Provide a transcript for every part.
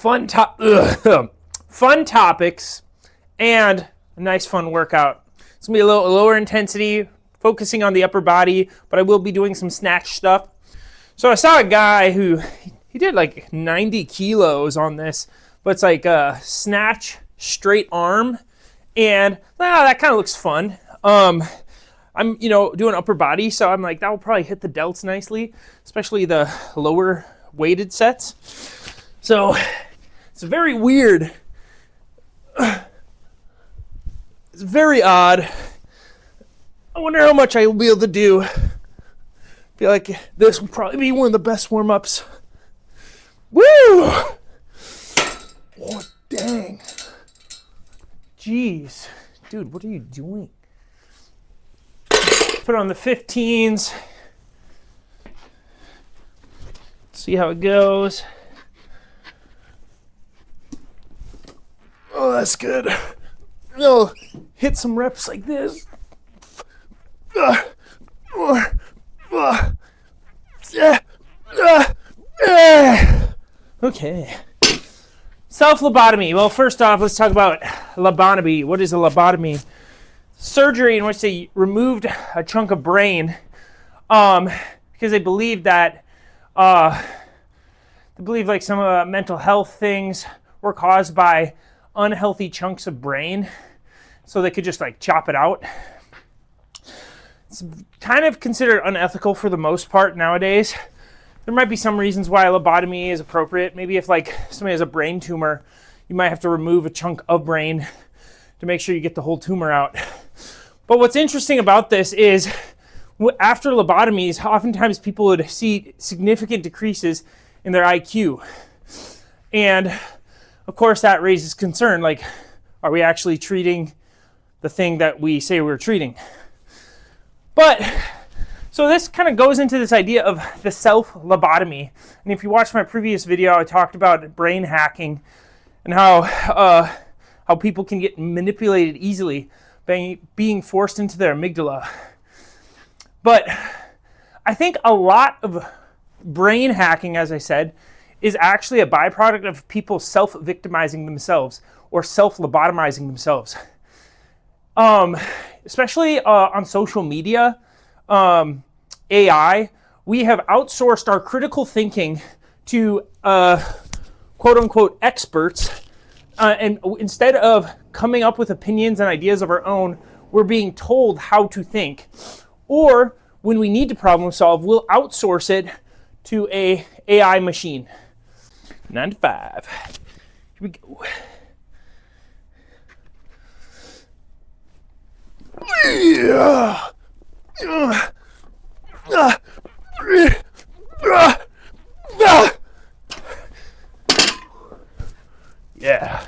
fun topics and a nice fun workout. It's gonna be a little lower intensity, focusing on the upper body, but I will be doing some snatch stuff. So I saw a guy who he did like 90 kilos on this, but it's like a snatch straight arm, and that kind of looks fun. I'm doing upper body, so I'm like, that will probably hit the delts nicely, especially the lower weighted sets. So it's very weird. It's very odd. I wonder how much I will be able to do. I feel like this will probably be one of the best warm-ups. Woo! Oh, dang. Jeez. Dude, what are you doing? Put on the 15s. See how it goes. Oh, that's good. No, hit some reps like this. Okay. Self-lobotomy. Well, first off, let's talk about lobotomy. What is a lobotomy? Surgery in which they removed a chunk of brain because they believed that like some mental health things were caused by unhealthy chunks of brain, so they could just like chop it out. It's kind of considered unethical for the most part nowadays. There might be some reasons why lobotomy is appropriate. Maybe if like somebody has a brain tumor, you might have to remove a chunk of brain to make sure you get the whole tumor out. But what's interesting about this is after lobotomies, oftentimes people would see significant decreases in their IQ. And of course that raises concern, like, are we actually treating the thing that we say we're treating? But, so this kind of goes into this idea of the self-lobotomy. And if you watch my previous video, I talked about brain hacking and how people can get manipulated easily by being forced into their amygdala. But I think a lot of brain hacking, as I said, is actually a byproduct of people self-victimizing themselves or self-lobotomizing themselves. Especially on social media, AI, we have outsourced our critical thinking to quote-unquote experts, and instead of coming up with opinions and ideas of our own, we're being told how to think. Or when we need to problem solve, we'll outsource it to a AI machine. 9 to 5. Here we go. Yeah.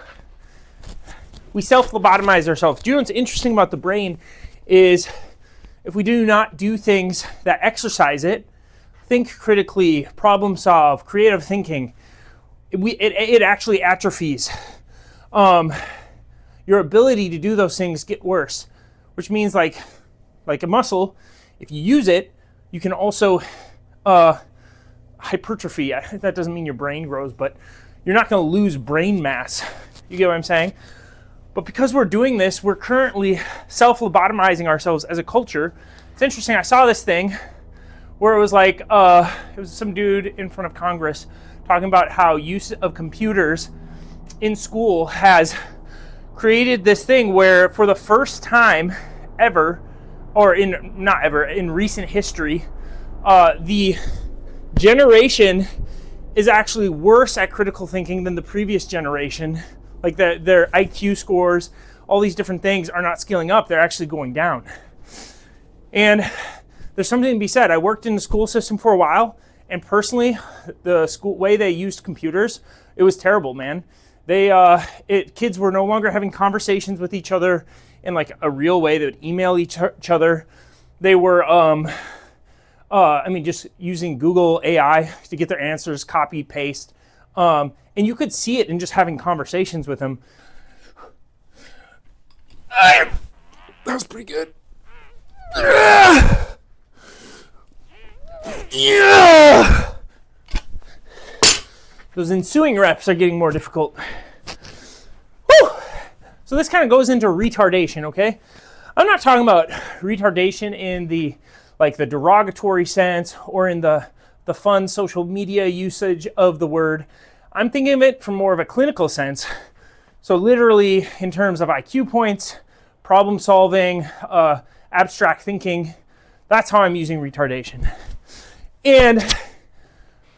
We self-lobotomize ourselves. Do you know what's interesting about the brain is if we do not do things that exercise it, think critically, problem solve, creative thinking, it actually atrophies. Your ability to do those things get worse, which means like a muscle, if you use it, you can also hypertrophy. That doesn't mean your brain grows, but you're not going to lose brain mass. You get what I'm saying? But because we're doing this, we're currently self-lobotomizing ourselves as a culture. It's interesting. I saw this thing where it was like, it was some dude in front of Congress talking about how use of computers in school has created this thing where for the first time ever, or in recent history, the generation is actually worse at critical thinking than the previous generation. Like their IQ scores, all these different things are not scaling up, they're actually going down. And there's something to be said. I worked in the school system for a while, and personally, the school way they used computers, it was terrible, man. Kids were no longer having conversations with each other in like a real way. They would email each other. They were, just using Google AI to get their answers, copy, paste. And you could see it in just having conversations with them. That was pretty good. Yeah. those ensuing reps are getting more difficult. Whew. So this kind of goes into retardation, okay? I'm not talking about retardation in the derogatory sense or in the fun social media usage of the word. I'm thinking of it from more of a clinical sense. So literally in terms of IQ points, problem solving, abstract thinking, that's how I'm using retardation. And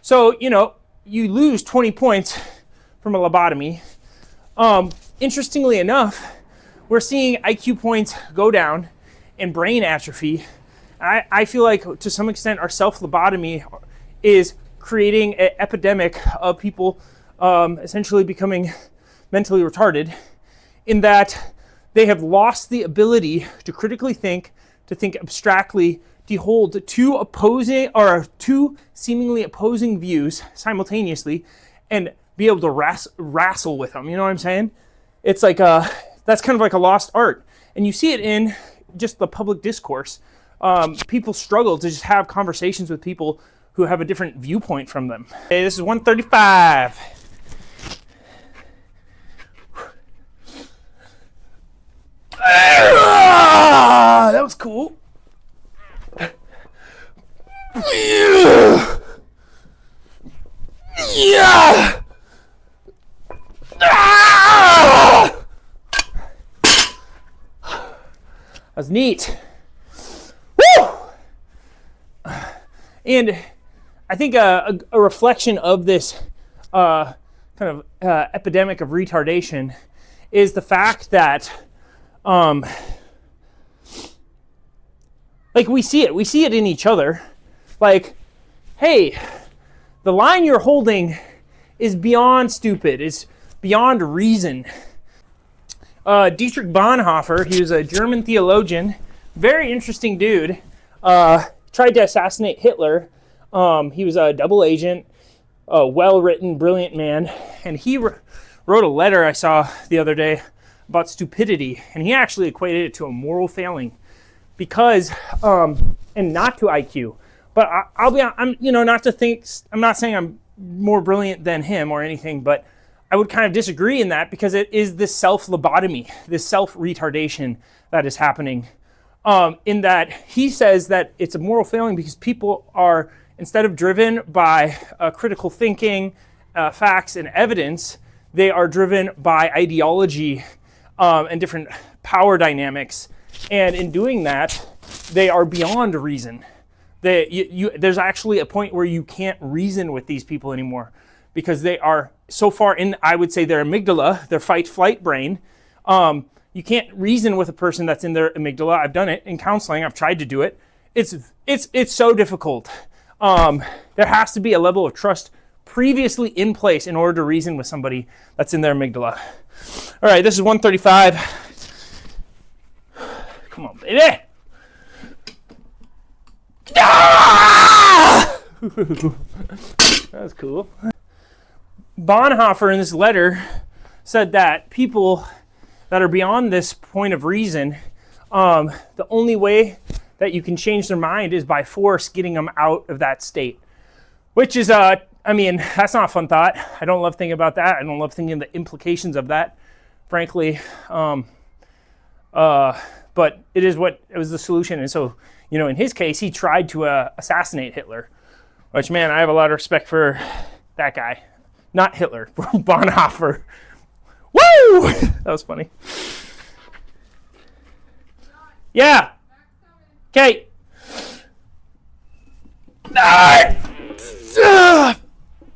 so, you lose 20 points from a lobotomy. Interestingly enough, we're seeing IQ points go down and brain atrophy. I feel like to some extent our self-lobotomy is creating an epidemic of people essentially becoming mentally retarded, in that they have lost the ability to critically think, to think abstractly, to hold two seemingly opposing views simultaneously and be able to wrestle with them. You know what I'm saying? It's like that's kind of like a lost art. And you see it in just the public discourse. People struggle to just have conversations with people who have a different viewpoint from them. Okay, this is 135. That was cool. Yeah. That was neat. Woo! And I think a reflection of this kind of epidemic of retardation is the fact that we see it in each other. Like, hey, the line you're holding is beyond stupid, it's beyond reason. Dietrich Bonhoeffer, he was a German theologian, very interesting dude, tried to assassinate Hitler. He was a double agent, a well-written, brilliant man, and he wrote a letter I saw the other day about stupidity, and he actually equated it to a moral failing, because, and not to IQ. But I'm not saying I'm more brilliant than him or anything, but I would kind of disagree in that, because it is this self-lobotomy, this self-retardation that is happening. In that he says that it's a moral failing because people are, instead of driven by critical thinking, facts, and evidence, they are driven by ideology and different power dynamics. And in doing that, they are beyond reason. There's actually a point where you can't reason with these people anymore, because they are so far in, I would say, their amygdala, their fight-flight brain. You can't reason with a person that's in their amygdala. I've done it in counseling. I've tried to do it. It's so difficult. There has to be a level of trust previously in place in order to reason with somebody that's in their amygdala. All right, this is 135. Come on, baby. Ah! That was cool. Bonhoeffer in this letter said that people that are beyond this point of reason, the only way that you can change their mind is by force getting them out of that state. Which is, that's not a fun thought. I don't love thinking about that. I don't love thinking the implications of that, frankly. But it was the solution. And so, in his case, he tried to assassinate Hitler, which, man, I have a lot of respect for that guy. Not Hitler, Bonhoeffer. Woo! That was funny. Yeah. Okay.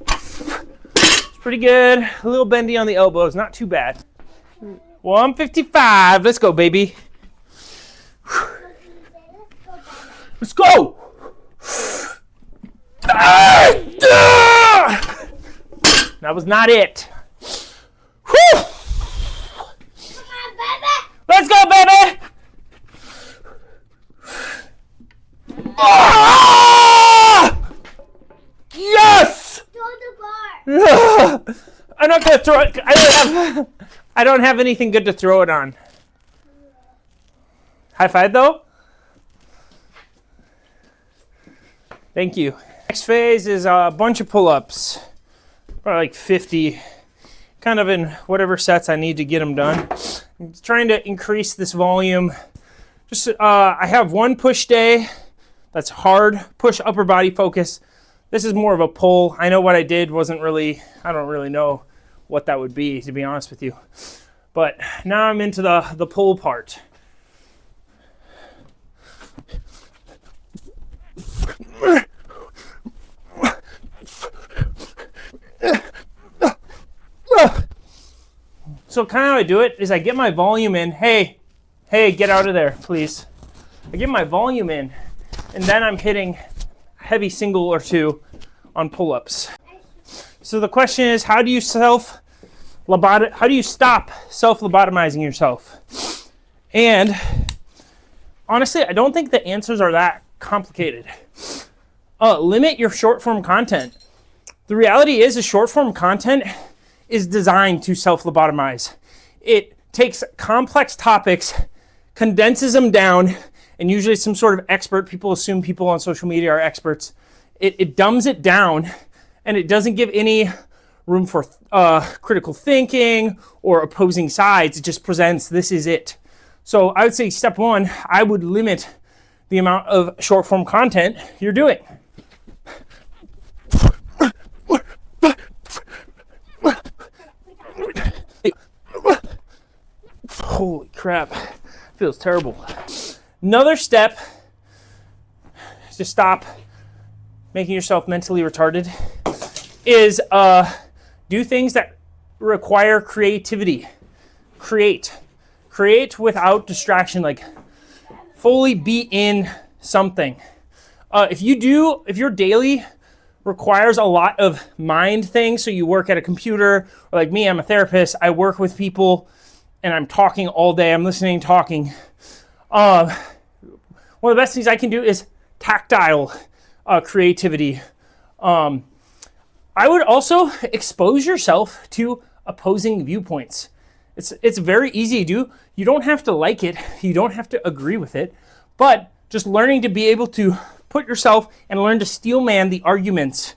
It's pretty good. A little bendy on the elbows, not too bad. 155. Let's go, baby. Let's go. That was not it. Whew. Let's go, baby. Ah! Yes. I'm not gonna throw it. I don't have anything good to throw it on. High five, though. Thank you. Next phase is a bunch of pull-ups. probably like 50, kind of in whatever sets I need to get them done. I'm trying to increase this volume. Just I have one push day that's hard, push upper body focus. This is more of a pull. I know what I did wasn't really, I don't really know what that would be, to be honest with you. But now I'm into the pull part. So kind of how I do it is I get my volume in. Hey, get out of there, please. I get my volume in, and then I'm hitting heavy single or two on pull-ups. So the question is, how do you stop self-lobotomizing yourself? And honestly, I don't think the answers are that complicated. Limit your short-form content. The reality is, short-form content is designed to self-lobotomize. It takes complex topics, condenses them down, and usually some sort of expert, people assume people on social media are experts. It dumbs it down, and it doesn't give any room for critical thinking or opposing sides. It just presents, this is it. So I would say step one, I would limit the amount of short form content you're doing. Holy crap, feels terrible. Another step to stop making yourself mentally retarded is do things that require creativity. Create without distraction, fully be in something. If your daily requires a lot of mind things, so you work at a computer, or like me, I'm a therapist, I work with people, and I'm talking all day, I'm listening, talking. One of the best things I can do is tactile creativity. I would also expose yourself to opposing viewpoints. It's very easy to do. You don't have to like it. You don't have to agree with it. But just learning to be able to put yourself and learn to steelman the arguments.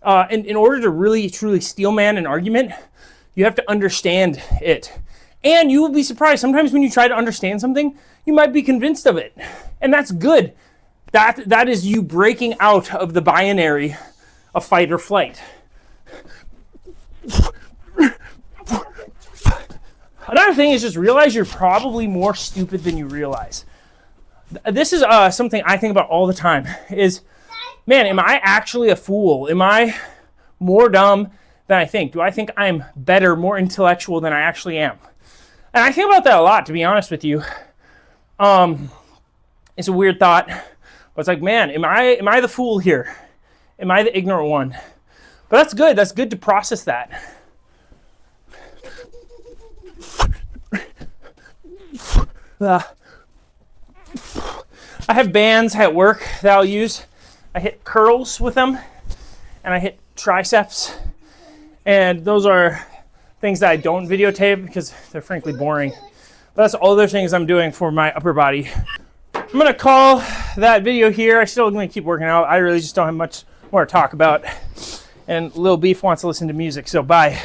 And in order to really, truly steelman an argument, you have to understand it. And you will be surprised. Sometimes when you try to understand something, you might be convinced of it. And that's good. That is you breaking out of the binary of fight or flight. Another thing is just realize you're probably more stupid than you realize. This is something I think about all the time is, man, am I actually a fool? Am I more dumb than I think? Do I think I'm better, more intellectual than I actually am? And I think about that a lot, to be honest with you. It's a weird thought, but it's like, man, am I the fool here? Am I the ignorant one? But that's good. That's good to process that. I have bands at work that I'll use. I hit curls with them, and I hit triceps. And those are things that I don't videotape because they're frankly boring. But that's all other things I'm doing for my upper body. I'm gonna call that video here. I'm still gonna keep working out. I really just don't have much more to talk about. And Lil Beef wants to listen to music, so bye.